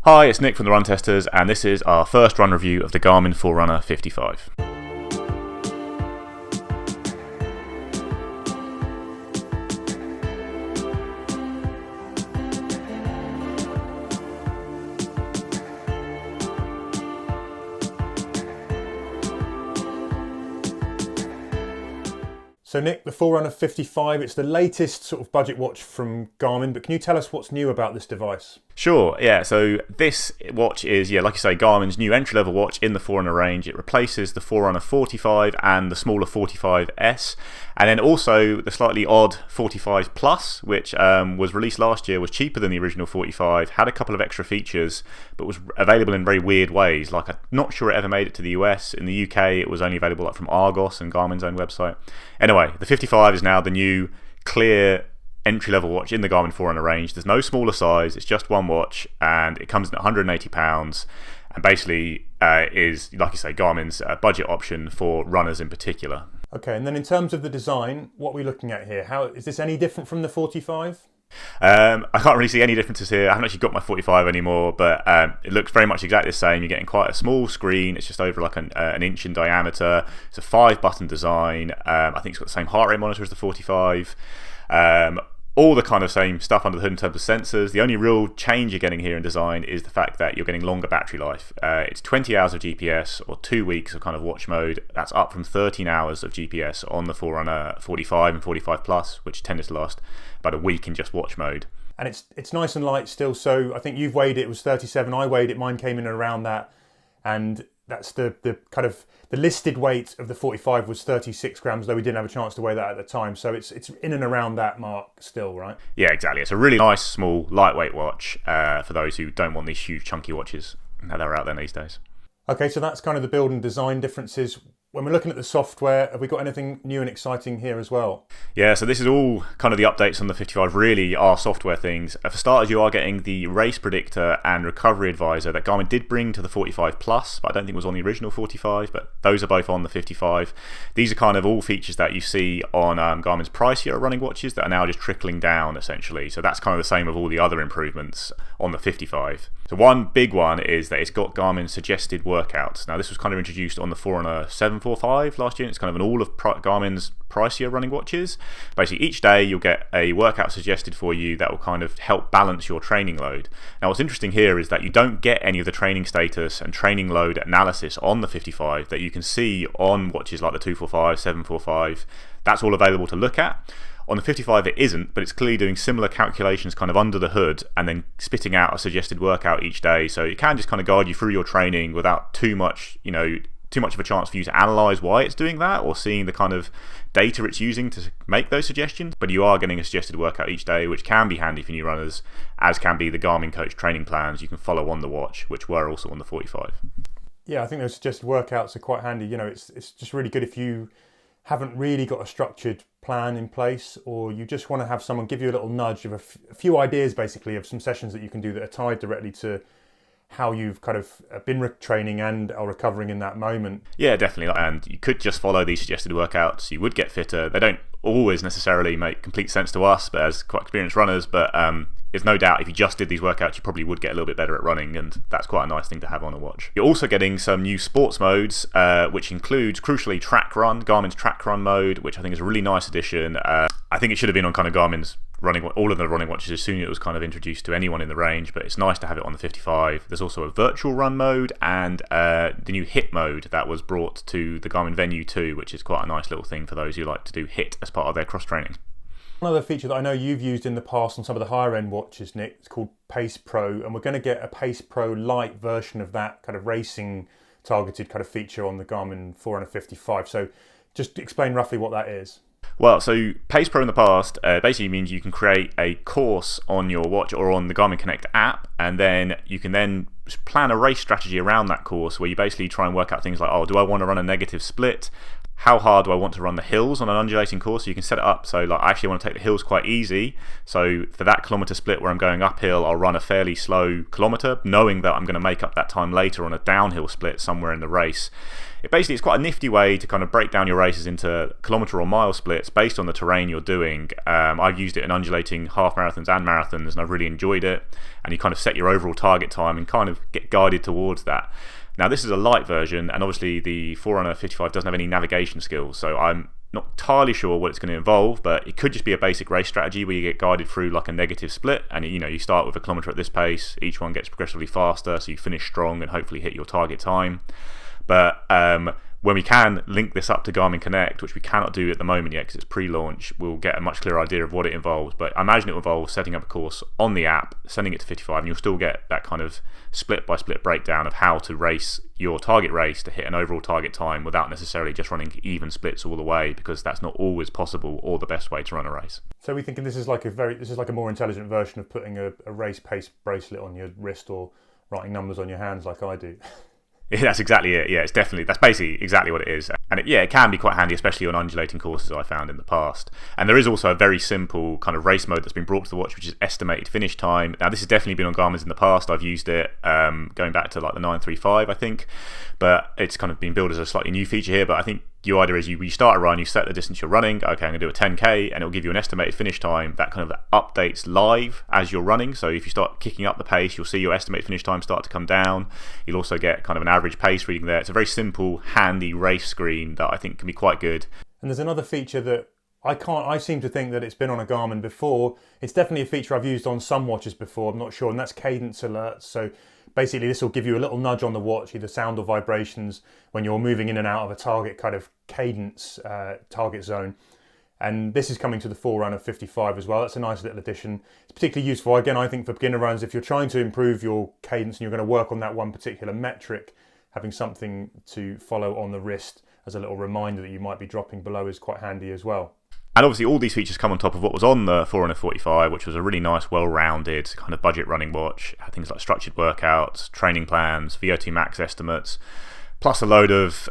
Hi, it's Nick from the Run Testers, and this is our first run review of the Garmin Forerunner 55. So Nick, the Forerunner 55, it's the latest sort of budget watch from Garmin, but can you tell us what's new about this device? Sure, yeah, so this watch is, like you say, Garmin's new entry-level watch in the Forerunner range. It replaces the Forerunner 45 and the smaller 45S, and then also the slightly odd 45 Plus, which was released last year, was cheaper than the original 45, had a couple of extra features, but was available in very weird ways. Like, I'm not sure it ever made it to the US. In the UK, it was only available from Argos and Garmin's own website. Anyway, the 55 is now the new, clear, entry-level watch in the Garmin Forerunner range. There's no smaller size, it's just one watch, and it comes in at £180, and basically is, like you say, Garmin's budget option for runners in particular. Okay, and then in terms of the design, what are we looking at here? How is this any different from the 45? I can't really see any differences here. I haven't actually got my 45 anymore, but it looks very much exactly the same. You're getting quite a small screen. It's just over like an inch in diameter. It's a 5-button design. I think it's got the same heart rate monitor as the 45. All the kind of same stuff under the hood in terms of sensors. The only real change you're getting here in design is the fact that you're getting longer battery life. It's 20 hours of GPS or 2 weeks of kind of watch mode. That's up from 13 hours of GPS on the Forerunner 45 and 45 Plus, which tended to last about a week in just watch mode. And it's nice and light still. So I think you've weighed it was 37. I weighed it. Mine came in around that, and that's the kind of the listed weight of the 45 was 36 grams, though we didn't have a chance to weigh that at the time. So it's in and around that mark still, right? Yeah, exactly. It's a really nice, small, lightweight watch for those who don't want these huge, chunky watches that are out there these days. Okay, so that's kind of the build and design differences. When we're looking at the software, have we got anything new and exciting here as well? Yeah, so this is all kind of the updates on the 55 really are software things. For starters, you are getting the race predictor and recovery advisor that Garmin did bring to the 45 Plus, but I don't think it was on the original 45, but those are both on the 55. These are kind of all features that you see on Garmin's pricier running watches that are now just trickling down essentially. So that's kind of the same with all the other improvements on the 55. So one big one is that it's got Garmin suggested workouts. Now this was kind of introduced on the Forerunner 745 last year. It's kind of an all of Garmin's pricier running watches. Basically each day you'll get a workout suggested for you that will kind of help balance your training load. Now what's interesting here is that you don't get any of the training status and training load analysis on the 55 that you can see on watches like the 245, 745. That's all available to look at. On the 55 it isn't, but it's clearly doing similar calculations kind of under the hood and then spitting out a suggested workout each day. So it can just kind of guide you through your training without too much of a chance for you to analyse why it's doing that or seeing the kind of data it's using to make those suggestions. But you are getting a suggested workout each day, which can be handy for new runners, as can be the Garmin Coach training plans you can follow on the watch, which were also on the 45. Yeah, I think those suggested workouts are quite handy. It's just really good if you haven't really got a structured plan in place, or you just want to have someone give you a little nudge of a few ideas basically of some sessions that you can do that are tied directly to how you've kind of been training and are recovering in that moment. Yeah, definitely. And you could just follow these suggested workouts. You would get fitter. They don't always necessarily make complete sense to us, but as quite experienced runners, but there's no doubt if you just did these workouts, you probably would get a little bit better at running, and that's quite a nice thing to have on a watch. You're also getting some new sports modes, which includes, crucially, Track Run, Garmin's Track Run mode, which I think is a really nice addition. I think it should have been on kind of Garmin's all of the running watches as soon as it was kind of introduced to anyone in the range, but it's nice to have it on the 55. There's also a virtual run mode and the new HIIT mode that was brought to the Garmin Venue 2, which is quite a nice little thing for those who like to do HIIT as part of their cross training. Another feature that I know you've used in the past on some of the higher end watches, Nick, it's called Pace Pro, and we're going to get a Pace Pro Lite version of that kind of racing targeted kind of feature on the Garmin Forerunner 55. So just explain roughly what that is. Well, so Pace Pro in the past basically means you can create a course on your watch or on the Garmin Connect app, and then you can then plan a race strategy around that course where you basically try and work out things like, do I want to run a negative split? how hard do I want to run the hills on an undulating course. So you can set it up so like I actually want to take the hills quite easy. So for that kilometre split where I'm going uphill, I'll run a fairly slow kilometre, knowing that I'm going to make up that time later on a downhill split somewhere in the race. It's quite a nifty way to kind of break down your races into kilometre or mile splits based on the terrain you're doing. I've used it in undulating half marathons and marathons, and I've really enjoyed it. And you kind of set your overall target time and kind of get guided towards that. Now, this is a light version, and obviously the Forerunner 55 doesn't have any navigation skills, so I'm not entirely sure what it's going to involve, but it could just be a basic race strategy where you get guided through like a negative split, and you start with a kilometre at this pace, each one gets progressively faster, so you finish strong and hopefully hit your target time. But when we can link this up to Garmin Connect, which we cannot do at the moment yet because it's pre-launch, we'll get a much clearer idea of what it involves. But I imagine it involves setting up a course on the app, sending it to 55, and you'll still get that kind of split-by-split breakdown of how to race your target race to hit an overall target time without necessarily just running even splits all the way, because that's not always possible or the best way to run a race. So we're thinking this is like a more intelligent version of putting a race pace bracelet on your wrist or writing numbers on your hands like I do. Yeah, that's exactly it. Yeah, that's basically exactly what it is. And it can be quite handy, especially on undulating courses I found in the past. And there is also a very simple kind of race mode that's been brought to the watch, which is estimated finish time. Now, this has definitely been on Garmin's in the past. I've used it going back to like the 935, I think. But it's kind of been built as a slightly new feature here. But I think your idea is you start a run, you set the distance you're running. Okay, I'm going to do a 10k, and it'll give you an estimated finish time that kind of updates live as you're running. So if you start kicking up the pace, you'll see your estimated finish time start to come down. You'll also get kind of an average pace reading there. It's a very simple, handy race screen that I think can be quite good. And there's another feature that I seem to think that it's been on a Garmin before. It's definitely a feature I've used on some watches before, I'm not sure, and that's cadence alerts. So basically this will give you a little nudge on the watch, either sound or vibrations, when you're moving in and out of a target kind of cadence target zone. And this is coming to the Forerunner 55 as well. That's a nice little addition. It's particularly useful, again, I think, for beginner runners. If you're trying to improve your cadence and you're going to work on that one particular metric, having something to follow on the wrist as a little reminder that you might be dropping below is quite handy as well. And obviously all these features come on top of what was on the Forerunner 45, which was a really nice, well-rounded kind of budget running watch. Had things like structured workouts, training plans, VO2 max estimates, plus a load of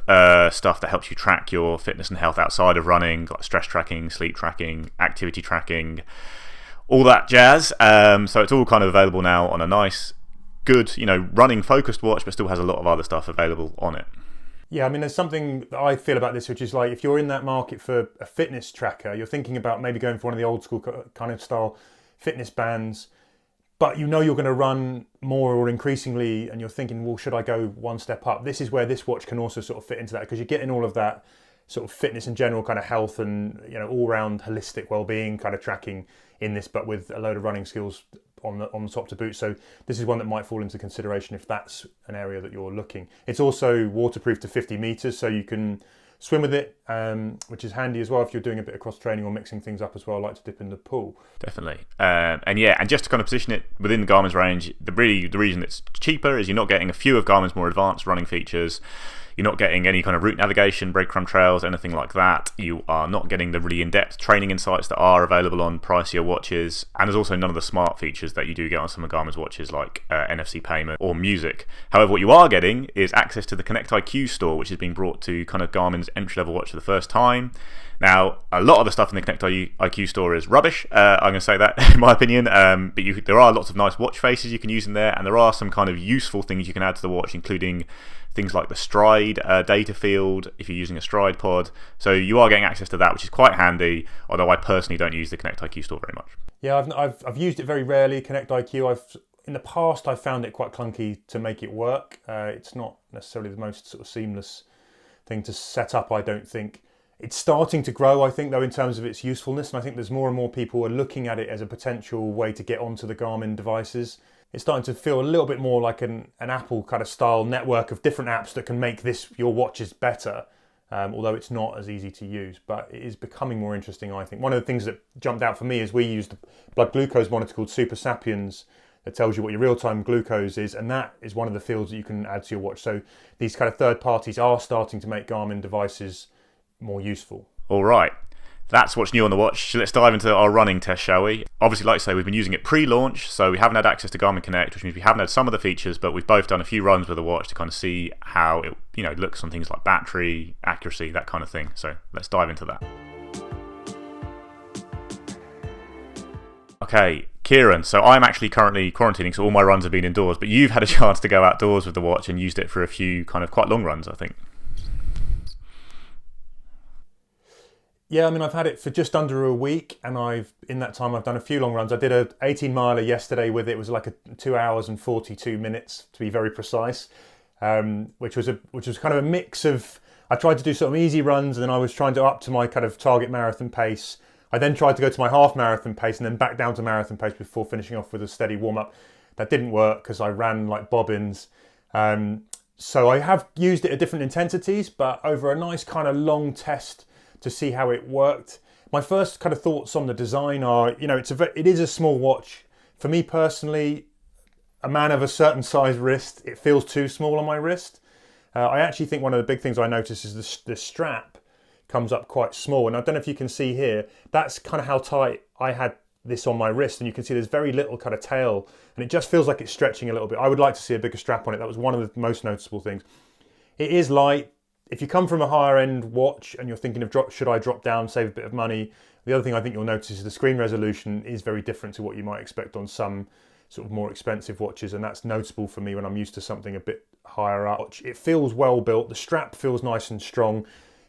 stuff that helps you track your fitness and health outside of running, like stress tracking, sleep tracking, activity tracking, all that jazz. So it's all kind of available now on a nice, good, running focused watch, but still has a lot of other stuff available on it. Yeah, I mean, there's something that I feel about this, which is like if you're in that market for a fitness tracker, you're thinking about maybe going for one of the old school kind of style fitness bands, but you're going to run more or increasingly, and you're thinking, well, should I go one step up? This is where this watch can also sort of fit into that, because you're getting all of that sort of fitness and general kind of health and all-round holistic well-being kind of tracking in this, but with a load of running skills on the top to boot. So this is one that might fall into consideration if that's an area that you're looking. It's also waterproof to 50 meters, so you can swim with it, which is handy as well if you're doing a bit of cross training or mixing things up as well, like to dip in the pool. Definitely. And just to kind of position it within the Garmin's range, the reason it's cheaper is you're not getting a few of Garmin's more advanced running features. You're not getting any kind of route navigation, breadcrumb trails, anything like that. You are not getting the really in-depth training insights that are available on pricier watches. And there's also none of the smart features that you do get on some of Garmin's watches, like NFC payment or music. However, what you are getting is access to the Connect IQ store, which is being brought to kind of Garmin's entry-level watch for the first time. Now, a lot of the stuff in the Connect IQ store is rubbish, I'm going to say that in my opinion, but there are lots of nice watch faces you can use in there, and there are some kind of useful things you can add to the watch, including things like the stride data field if you're using a stride pod. So you are getting access to that, which is quite handy, although I personally don't use the Connect IQ store very much. Yeah, I've used it very rarely, Connect IQ. In the past I've found it quite clunky to make it work. It's not necessarily the most sort of seamless thing to set up, I don't think. It's starting to grow, I think, though, in terms of its usefulness, and I think there's more and more people are looking at it as a potential way to get onto the Garmin devices. It's starting to feel a little bit more like an Apple kind of style network of different apps that can make your watches better, although it's not as easy to use, but it is becoming more interesting, I think. One of the things that jumped out for me is we used a blood glucose monitor called Super Sapiens that tells you what your real-time glucose is, and that is one of the fields that you can add to your watch. So these kind of third parties are starting to make Garmin devices more useful. All right. that's what's new on the watch. Let's dive into our running test, shall we? Obviously, like I say, we've been using it pre-launch, so we haven't had access to Garmin Connect, which means we haven't had some of the features, but we've both done a few runs with the watch to kind of see how it, looks on things like battery, accuracy, that kind of thing. So let's dive into that. Okay, Kieran, so I'm actually currently quarantining, so all my runs have been indoors, but you've had a chance to go outdoors with the watch and used it for a few kind of quite long runs, I think. Yeah, I mean, I've had it for just under a week, and in that time I've done a few long runs. I did a 18-miler yesterday with it. It was like 2 hours and 42 minutes to be very precise, which was kind of a mix of, I tried to do sort of easy runs, and then I was trying to up to my kind of target marathon pace. I then tried to go to my half marathon pace and then back down to marathon pace before finishing off with a steady warm up. That didn't work because I ran like bobbins. So I have used it at different intensities, but over a nice kind of long test to see how it worked. My first kind of thoughts on the design are, it is a small watch. For me personally, a man of a certain size wrist, it feels too small on my wrist. I actually think one of the big things I notice is the strap comes up quite small. And I don't know if you can see here, that's kind of how tight I had this on my wrist. And you can see there's very little kind of tail, and it just feels like it's stretching a little bit. I would like to see a bigger strap on it. That was one of the most noticeable things. It is light. If you come from a higher end watch and you're thinking of should I drop down, save a bit of money, the other thing I think you'll notice is the screen resolution is very different to what you might expect on some sort of more expensive watches, and that's noticeable for me when I'm used to something a bit higher up. It feels well built. The strap feels nice and strong.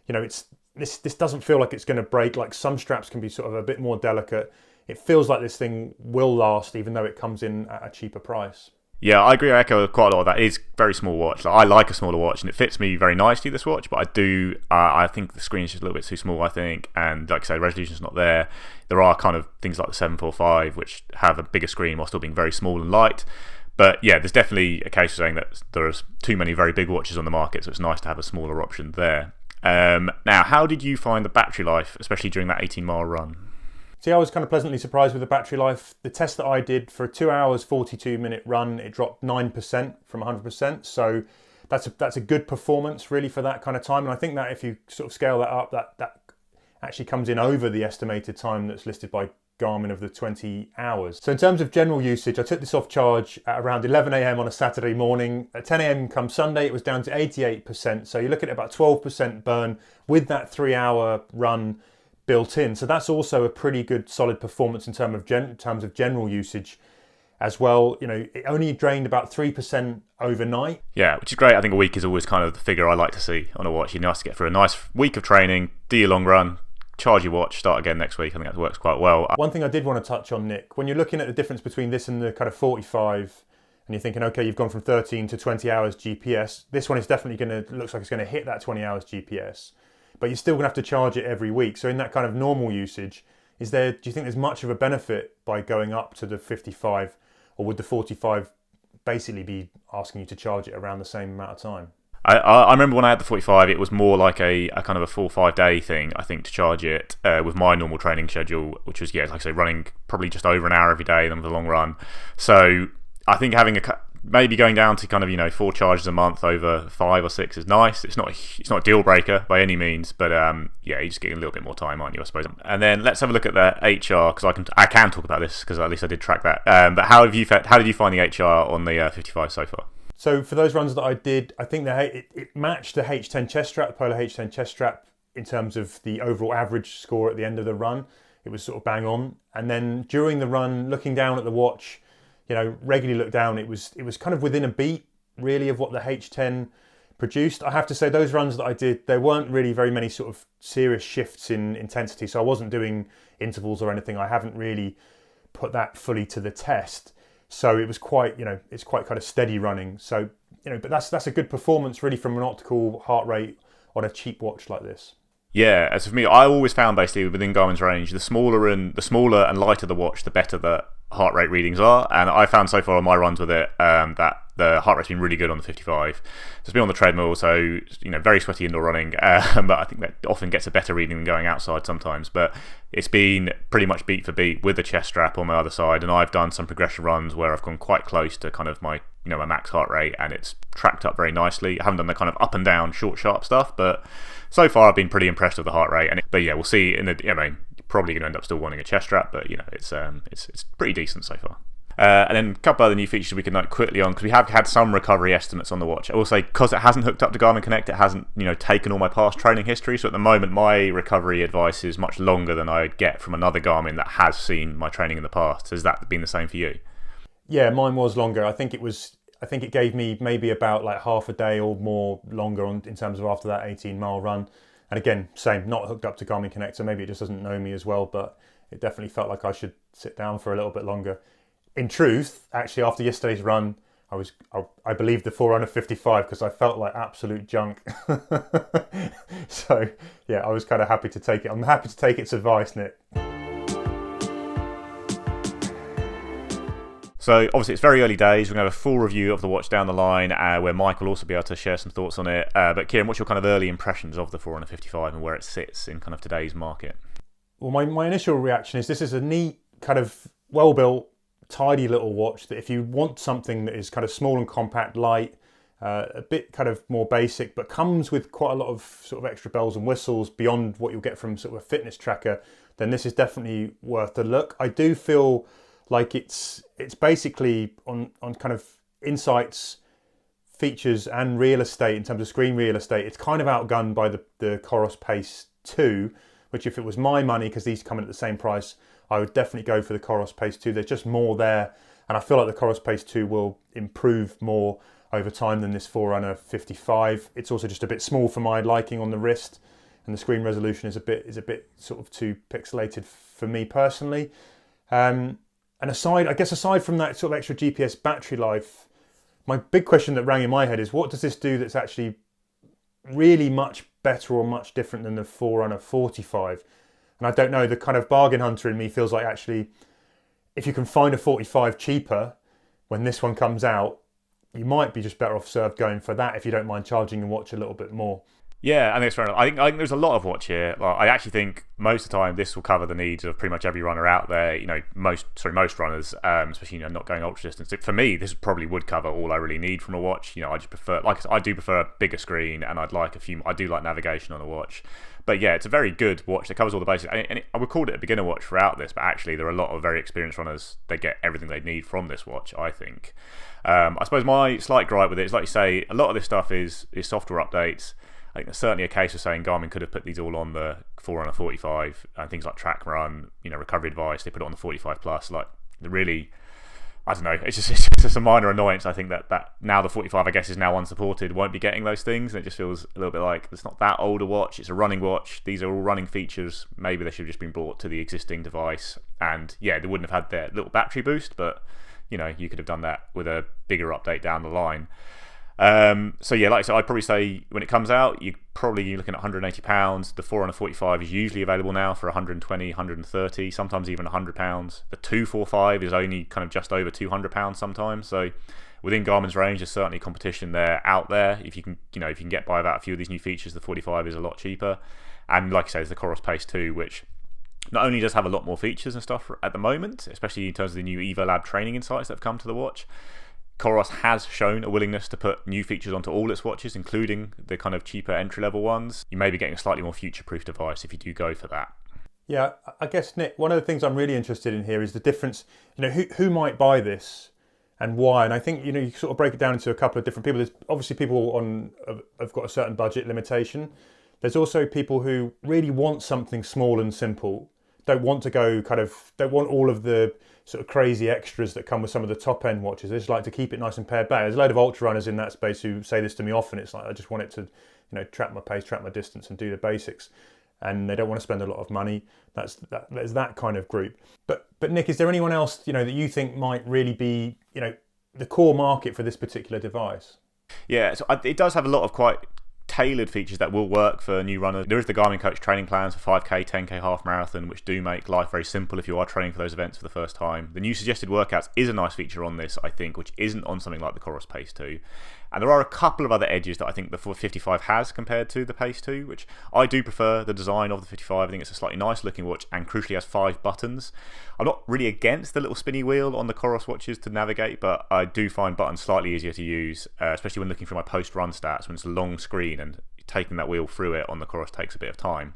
This doesn't feel like it's going to break. Like some straps can be sort of a bit more delicate. It feels like this thing will last, even though it comes in at a cheaper price. Yeah, I agree. I echo quite a lot of that. It is a very small watch. Like, I like a smaller watch, and it fits me very nicely, this watch, but I think the screen is just a little bit too small, I think, and like I say, resolution's not there. There are kind of things like the 745, which have a bigger screen while still being very small and light. But yeah, there's definitely a case for saying that there's too many very big watches on the market, so it's nice to have a smaller option there. Now, how did you find the battery life, especially during that 18-mile run? See, I was kind of pleasantly surprised with the battery life. The test that I did for a 2 hours, 42-minute run, it dropped 9% from 100%. So that's a good performance, really, for that kind of time. And I think that if you sort of scale that up, that actually comes in over the estimated time that's listed by Garmin of the 20 hours. So in terms of general usage, I took this off charge at around 11 a.m. on a Saturday morning. At 10 a.m. come Sunday, it was down to 88%. So you're looking at about 12% burn with that 3-hour run built in. So that's also a pretty good solid performance in terms of general usage as well. It only drained about 3% overnight. Yeah, which is great. I think a week is always kind of the figure I like to see on a watch. You're nice to get for a nice week of training, do your long run, charge your watch, start again next week. I think that works quite well. One thing I did want to touch on, Nick, when you're looking at the difference between this and the kind of 45, and you're thinking, okay, you've gone from 13 to 20 hours GPS, this one is definitely looks like it's going to hit that 20 hours GPS. But you're still going to have to charge it every week. So in that kind of normal usage, do you think there's much of a benefit by going up to the 55, or would the 45 basically be asking you to charge it around the same amount of time? I remember when I had the 45, it was more like a kind of a 4-5 day thing, I think, to charge it with my normal training schedule, which was, like I say, running probably just over an hour every day, then with a long run. So I think having maybe going down to kind of 4 charges a month over 5 or 6 is nice. It's not a deal breaker by any means, but you're just getting a little bit more time, aren't you, I suppose. And then let's have a look at the HR, because I can talk about this because at least I did track that. But how did you find the HR on the 55 so far? So for those runs that I did, I think it matched the H10 chest strap, the Polar H10 chest strap, in terms of the overall average score at the end of the run. It was sort of bang on. And then during the run, looking down at the watch, regularly look down, it was kind of within a beat, really, of what the H10 produced. I have to say, those runs that I did, there weren't really very many sort of serious shifts in intensity, so I wasn't doing intervals or anything. I haven't really put that fully to the test. So it was quite, it's quite kind of steady running. So, but that's a good performance, really, from an optical heart rate on a cheap watch like this. Yeah, as for me, I always found basically within Garmin's range, the smaller and lighter the watch, the better the heart rate readings are. And I found so far on my runs with it that the heart rate's been really good on the 55. So it's been on the treadmill, so very sweaty indoor running, but I think that often gets a better reading than going outside sometimes. But it's been pretty much beat for beat with the chest strap on my other side, and I've done some progression runs where I've gone quite close to kind of my my max heart rate, and it's tracked up very nicely. I haven't done the kind of up and down short sharp stuff, but so far I've been pretty impressed with the heart rate. But yeah, we'll see. Probably going to end up still wanting a chest strap, but it's pretty decent so far. And then a couple other new features we can note quickly on, because we have had some recovery estimates on the watch. I will say, because it hasn't hooked up to Garmin Connect, it hasn't taken all my past training history. So at the moment, my recovery advice is much longer than I'd get from another Garmin that has seen my training in the past. Has that been the same for you? Yeah, mine was longer. I think it gave me maybe about like half a day or more longer in terms of after that 18-mile run. And again, same, not hooked up to Garmin Connect, so maybe it just doesn't know me as well, but it definitely felt like I should sit down for a little bit longer. In truth, actually, after yesterday's run, I believed the Forerunner 55 because I felt like absolute junk. So yeah, I was kind of happy to take it. I'm happy to take its advice, Nick. So obviously it's very early days. We're going to have a full review of the watch down the line, where Mike will also be able to share some thoughts on it. But Kieran, what's your kind of early impressions of the Forerunner 55 and where it sits in kind of today's market? Well, my initial reaction is this is a neat, kind of well-built, tidy little watch that if you want something that is kind of small and compact, light, a bit kind of more basic, but comes with quite a lot of sort of extra bells and whistles beyond what you'll get from sort of a fitness tracker, then this is definitely worth a look. I do feel like it's basically on kind of insights, features and real estate in terms of screen real estate. It's kind of outgunned by the Coros Pace 2, which if it was my money, because these come in at the same price, I would definitely go for the Coros Pace 2. There's just more there, and I feel like the Coros Pace 2 will improve more over time than this Forerunner 55. It's also just a bit small for my liking on the wrist, and the screen resolution is a bit sort of too pixelated for me personally. And aside from that sort of extra GPS battery life, my big question that rang in my head is, what does this do that's actually really much better or much different than the Forerunner 45? And I don't know, the kind of bargain hunter in me feels like actually, if you can find a 45 cheaper when this one comes out, you might be just better off served going for that if you don't mind charging your watch a little bit more. Yeah, I think it's fair enough. I think there's a lot of watch here. Like, I actually think most of the time this will cover the needs of pretty much every runner out there. Most runners, especially not going ultra distance. For me, this probably would cover all I really need from a watch. I just prefer, I do prefer a bigger screen, and I do like navigation on a watch. But yeah, it's a very good watch that covers all the basics. And I would call it a beginner watch throughout this, but actually there are a lot of very experienced runners that get everything they need from this watch, I think. I suppose my slight gripe with it is, like you say, a lot of this stuff is software updates. I think there's certainly a case of saying Garmin could have put these all on the Forerunner 45 and things like track run, recovery advice. They put it on the 45 plus. Like, really, I don't know. It's just a minor annoyance. I think that now the 45, I guess, is now unsupported, won't be getting those things. And it just feels a little bit like it's not that old a watch. It's a running watch. These are all running features. Maybe they should have just been brought to the existing device. And yeah, they wouldn't have had their little battery boost, but you could have done that with a bigger update down the line. So yeah, like I said, I'd probably say when it comes out, you're looking at £180. The Forerunner 45 is usually available now for 120, 130, sometimes even £100. The 245 is only kind of just over £200 sometimes. So within Garmin's range, there's certainly competition out there. If you can get by without a few of these new features, the 45 is a lot cheaper. And like I say, there's the Coros Pace 2, which not only does have a lot more features and stuff at the moment, especially in terms of the new EvoLab training insights that have come to the watch. Coros has shown a willingness to put new features onto all its watches, including the kind of cheaper entry-level ones. You may be getting a slightly more future-proof device if you do go for that. Yeah, I guess, Nick, one of the things I'm really interested in here is the difference, who might buy this and why. And I think, you sort of break it down into a couple of different people. There's obviously people have got a certain budget limitation. There's also people who really want something small and simple, don't want all of the sort of crazy extras that come with some of the top end watches. They just like to keep it nice and pared back. There's a load of ultra runners in that space who say this to me often. It's like, I just want it to, track my pace, track my distance, and do the basics. And they don't want to spend a lot of money. There's that kind of group. But Nick, is there anyone else that you think might really be the core market for this particular device? Yeah, so it does have a lot of quite tailored features that will work for new runners. There is the Garmin Coach training plans for 5k, 10k, half marathon, which do make life very simple if you are training for those events for the first time. The new suggested workouts is a nice feature on this, I think, which isn't on something like the Coros Pace 2. And there are a couple of other edges that I think the 55 has compared to the Pace 2, which I do prefer the design of the 55. I think it's a slightly nice looking watch and crucially has 5 buttons. I'm not really against the little spinny wheel on the Coros watches to navigate, but I do find buttons slightly easier to use, especially when looking for my post-run stats when it's a long screen and taking that wheel through it on the Coros takes a bit of time.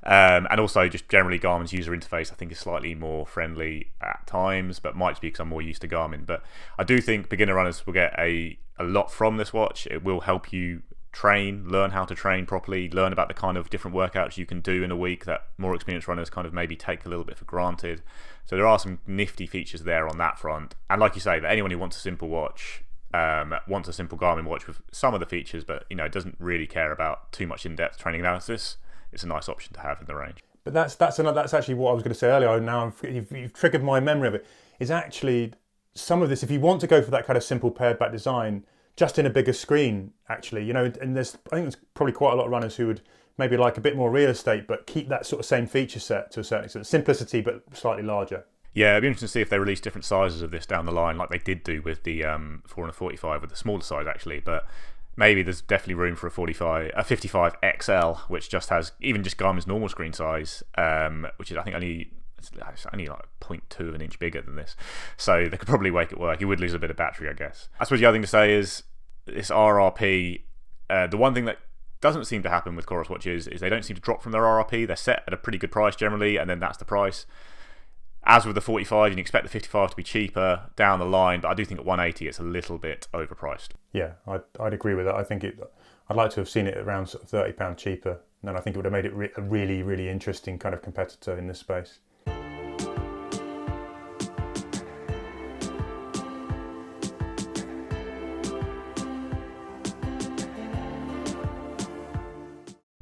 And also just generally Garmin's user interface I think is slightly more friendly at times, but might just be because I'm more used to Garmin. But I do think beginner runners will get a lot from this watch. It will help you train, learn how to train properly, learn about the kind of different workouts you can do in a week that more experienced runners kind of maybe take a little bit for granted. So there are some nifty features there on that front. And like you say, that anyone who wants a simple watch, wants a simple Garmin watch with some of the features, but doesn't really care about too much in-depth training analysis, it's a nice option to have in the range. But that's actually what I was going to say earlier. Now you've triggered my memory of it. Is actually some of this, if you want to go for that kind of simple paired back design, just in a bigger screen, actually, and I think there's probably quite a lot of runners who would maybe like a bit more real estate, but keep that sort of same feature set to a certain extent, simplicity but slightly larger. Yeah, it'd be interesting to see if they release different sizes of this down the line, like they did do with the Forerunner 45, with the smaller size actually. But maybe there's definitely room for a 55 XL, which just has even just Garmin's normal screen size, which is I think only like 0.2 of an inch bigger than this. So they could probably make it work. You would lose a bit of battery, I guess. I suppose the other thing to say is this RRP. The one thing that doesn't seem to happen with Coros watches is they don't seem to drop from their RRP. They're set at a pretty good price generally, and then that's the price. As with the 45, you can expect the 55 to be cheaper down the line, but I do think at 180 it's a little bit overpriced. Yeah, I'd agree with that. I think I'd like to have seen it around sort of £30 cheaper, and then I think it would have made it a really, really interesting kind of competitor in this space.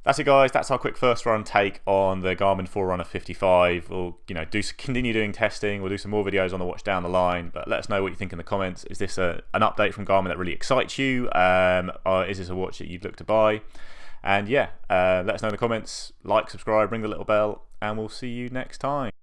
That's it, guys. That's our quick first run take on the Garmin Forerunner 55. We'll continue doing testing. We'll do some more videos on the watch down the line, but let us know what you think in the comments. Is this an update from Garmin that really excites you? Or is this a watch that you'd look to buy? And yeah, let us know in the comments. Like, subscribe, ring the little bell, and we'll see you next time.